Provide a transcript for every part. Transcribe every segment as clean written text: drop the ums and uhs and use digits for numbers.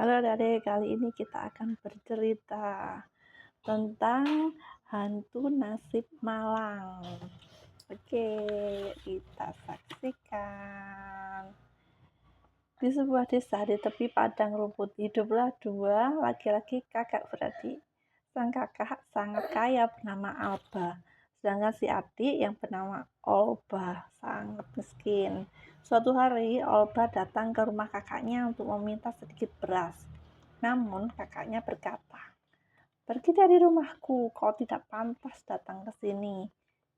Halo adik-adik, kali ini kita akan bercerita tentang hantu nasib malang. Oke, kita saksikan. Di sebuah desa di tepi padang rumput hiduplah dua laki-laki kakak beradik. Sang kakak sangat kaya bernama Alba, sedangkan si adik yang bernama Olba sangat miskin. Suatu hari Olba datang ke rumah kakaknya untuk meminta sedikit beras. Namun kakaknya berkata, "Pergi dari rumahku, kau tidak pantas datang ke sini.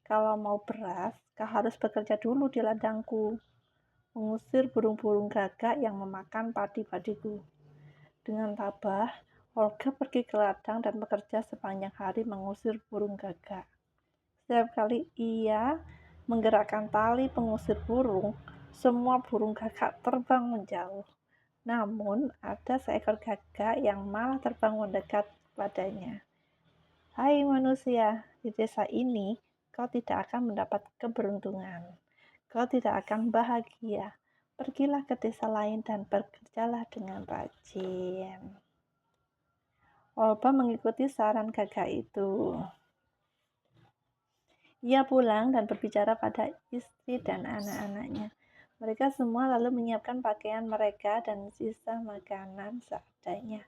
Kalau mau beras, kau harus bekerja dulu di ladangku, mengusir burung-burung gagak yang memakan padi-padiku." Dengan tabah, Olga pergi ke ladang dan bekerja sepanjang hari mengusir burung gagak. Setiap kali ia menggerakkan tali pengusir burung, semua burung gagak terbang menjauh. Namun, ada seekor gagak yang malah terbang mendekat padanya. "Hai manusia, di desa ini kau tidak akan mendapat keberuntungan. Kau tidak akan bahagia. Pergilah ke desa lain dan bekerjalah dengan rajin." Olba mengikuti saran gagak itu. Ia pulang dan berbicara pada istri dan anak-anaknya. Mereka semua lalu menyiapkan pakaian mereka dan sisa makanan seadanya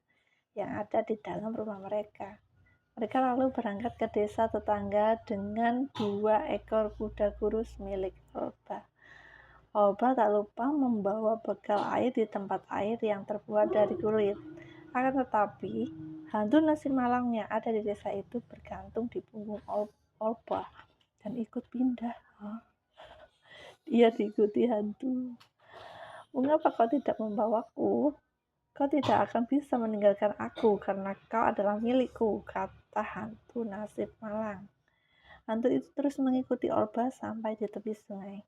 yang ada di dalam rumah mereka. Mereka lalu berangkat ke desa tetangga dengan 2 ekor kuda kurus milik Olba. Olba tak lupa membawa bekal air di tempat air yang terbuat dari kulit. Akan tetapi, hantu nasib malang yang ada di desa itu bergantung di punggung Olba dan ikut pindah. Dia diikuti hantu. "Mengapa kau tidak membawaku? Kau tidak akan bisa meninggalkan aku karena kau adalah milikku," kata hantu nasib malang. Hantu itu terus mengikuti Olba sampai di tepi sungai.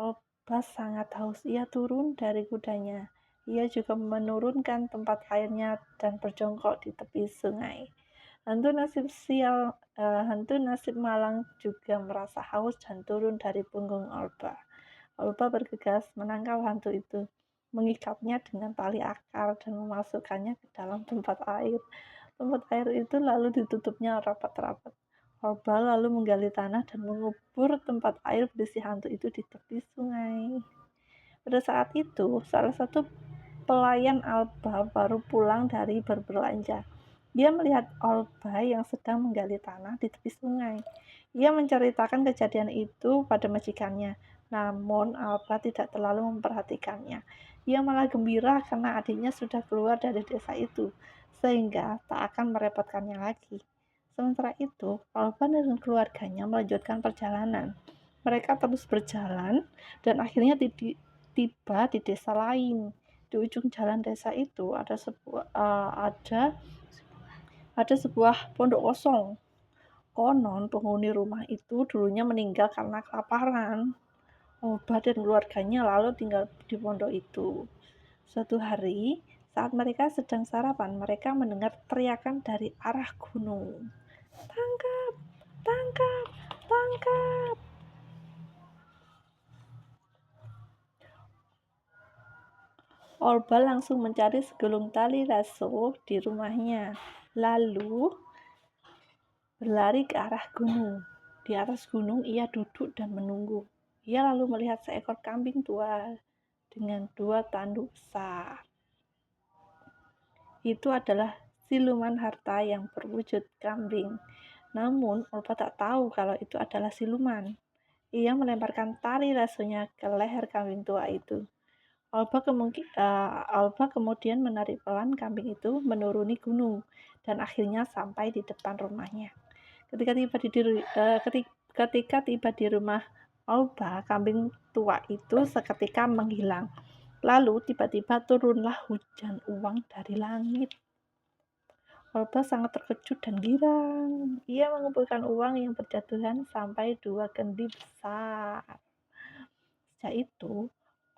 Olba sangat haus. Ia turun dari kudanya. Ia juga menurunkan tempat airnya dan berjongkok di tepi sungai. Hantu nasib malang juga merasa haus dan turun dari punggung Olba. Olba bergegas menangkap hantu itu, mengikatnya dengan tali akar dan memasukkannya ke dalam tempat air. Tempat air itu lalu ditutupnya rapat-rapat. Olba lalu menggali tanah dan mengubur tempat air berisi hantu itu di tepi sungai. Pada saat itu, salah satu pelayan Olba baru pulang dari berbelanja. Dia melihat Olba yang sedang menggali tanah di tepi sungai. Ia menceritakan kejadian itu pada majikannya, namun Olba tidak terlalu memperhatikannya. Ia malah gembira karena adiknya sudah keluar dari desa itu, sehingga tak akan merepotkannya lagi. Sementara itu, Olba dan keluarganya melanjutkan perjalanan. Mereka terus berjalan dan akhirnya tiba di desa lain. Di ujung jalan desa itu ada sebuah pondok kosong. Konon penghuni rumah itu dulunya meninggal karena kelaparan. Olba dan keluarganya lalu tinggal di pondok itu. Suatu hari, saat mereka sedang sarapan, mereka mendengar teriakan dari arah gunung. "Tangkap! Tangkap! Tangkap!" Olba langsung mencari segulung tali lasso di rumahnya, lalu berlari ke arah gunung. Di atas gunung ia duduk dan menunggu. Ia lalu melihat seekor kambing tua dengan 2 tanduk besar. Itu adalah siluman harta yang berwujud kambing. Namun Olba tak tahu kalau itu adalah siluman. Ia melemparkan tali lassonya ke leher kambing tua itu. Olba kemudian menarik pelan kambing itu menuruni gunung dan akhirnya sampai di depan rumahnya. Ketika tiba di rumah Olba, kambing tua itu seketika menghilang. Lalu tiba-tiba turunlah hujan uang dari langit. Olba sangat terkejut dan girang. Ia mengumpulkan uang yang berjatuhan sampai 2 kendi besar. Sejak itu,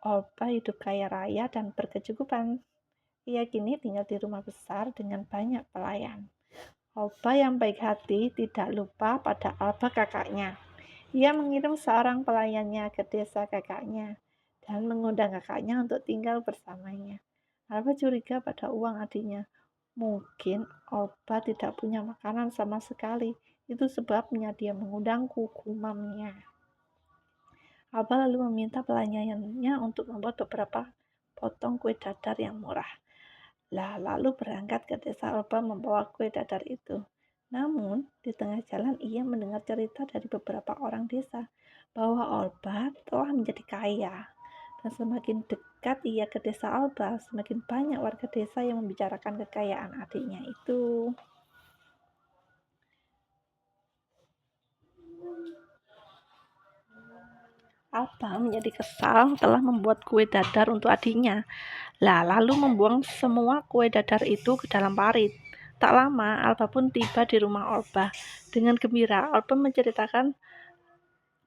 Olba hidup kaya raya dan berkecukupan. Ia kini tinggal di rumah besar dengan banyak pelayan. Olba yang baik hati tidak lupa pada Alba kakaknya. Ia mengirim seorang pelayannya ke desa kakaknya dan mengundang kakaknya untuk tinggal bersamanya. Alba curiga pada uang adiknya. Mungkin Alba tidak punya makanan sama sekali. Itu sebabnya dia mengundangku ke rumahnya. Alba lalu meminta pelayannya untuk membuat beberapa potong kue dadar yang murah. Lalu berangkat ke desa Alba membawa kue dadar itu. Namun, di tengah jalan ia mendengar cerita dari beberapa orang desa bahwa Alba telah menjadi kaya. Dan semakin dekat ia ke desa Alba, semakin banyak warga desa yang membicarakan kekayaan adiknya itu. Alba menjadi kesal telah membuat kue dadar untuk adiknya. Lalu membuang semua kue dadar itu ke dalam parit. Tak lama, Alba pun tiba di rumah Alba. Dengan gembira, Alba menceritakan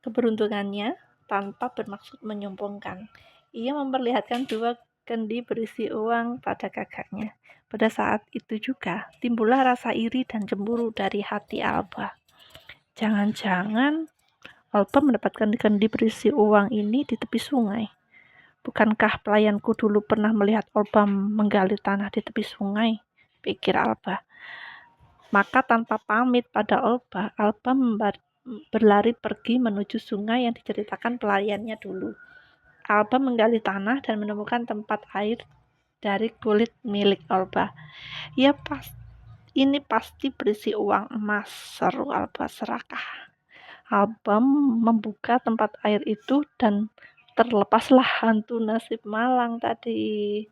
keberuntungannya tanpa bermaksud menyombongkan. Ia memperlihatkan 2 kendi berisi uang pada kakaknya. Pada saat itu juga, timbullah rasa iri dan cemburu dari hati Alba. Jangan-jangan Alba mendapatkan kendi berisi uang ini di tepi sungai. Bukankah pelayanku dulu pernah melihat Alba menggali tanah di tepi sungai? Pikir Alba. Maka tanpa pamit pada Alba berlari pergi menuju sungai yang diceritakan pelayannya dulu. Alba menggali tanah dan menemukan tempat air dari kulit milik Alba. Ini pasti berisi uang emas, seru Alba serakah. Alba membuka tempat air itu dan terlepaslah hantu nasib malang tadi.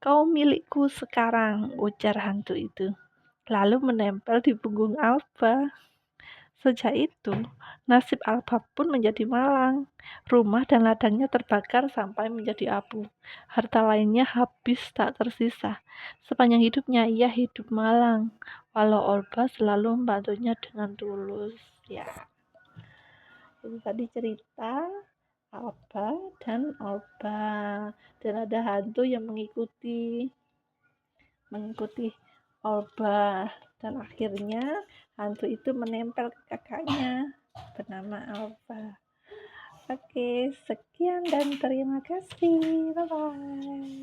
Kau milikku sekarang, ujar hantu itu. Lalu menempel di punggung Alba. Sejak itu, nasib Alba pun menjadi malang. Rumah dan ladangnya terbakar sampai menjadi abu. Harta lainnya habis tak tersisa. Sepanjang hidupnya ia hidup malang, walau Alba selalu membantunya dengan tulus. Ya, itu tadi cerita Alba dan Alba. Dan ada hantu yang mengikuti Alba, dan akhirnya hantu itu menempel ke kakaknya bernama Alba. Oke, sekian dan terima kasih. Bye bye.